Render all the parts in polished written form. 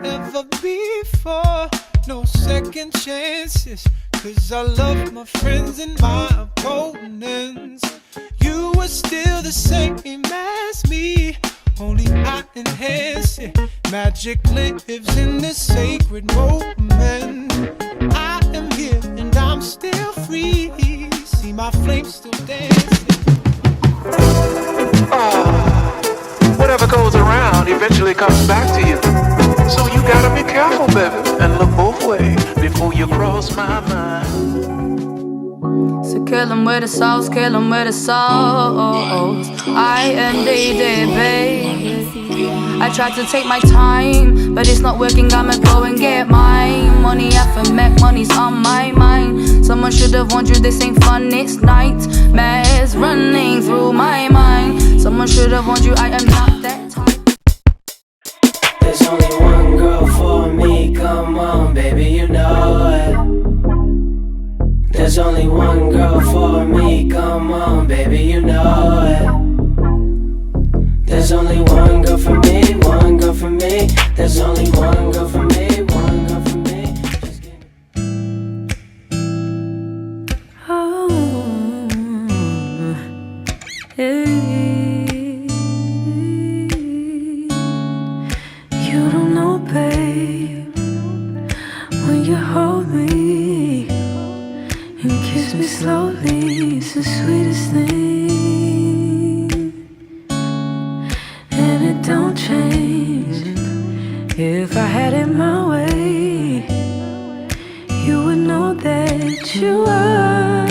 ever before. No second chances, 'cause I love my friends and my opponents. You were still the same as me, only I enhance it. Magic lives in this sacred moment. I am here and I'm still free. See my flames still dancing. Whatever goes around eventually comes back to you. So you gotta be careful, baby, and look both ways before you cross my mind. So kill 'em with the sauce, kill 'em with the sauce. I-N-D-D, baby. I tried to take my time, but it's not working, I'ma go and get mine. Money I for make, money's on my mind. Someone should have warned you this ain't fun, it's nightmares running through my mind. Someone should have warned you I am not that type. There's only one girl for me, come on baby, you know it. There's only one girl for me, come on baby, you know it. There's only one girl for me, one girl for me. There's only one girl for me, one girl for me. Oh, hey. You don't know, babe, when you hold me and kiss me slowly, it's the sweetest thing, and it don't change. If I had it my way, you would know that you are.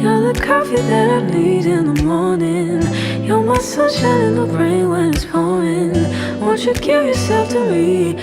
You're the coffee that I need in the morning. You're my sunshine in the rain when it's pouring. Won't you give yourself to me?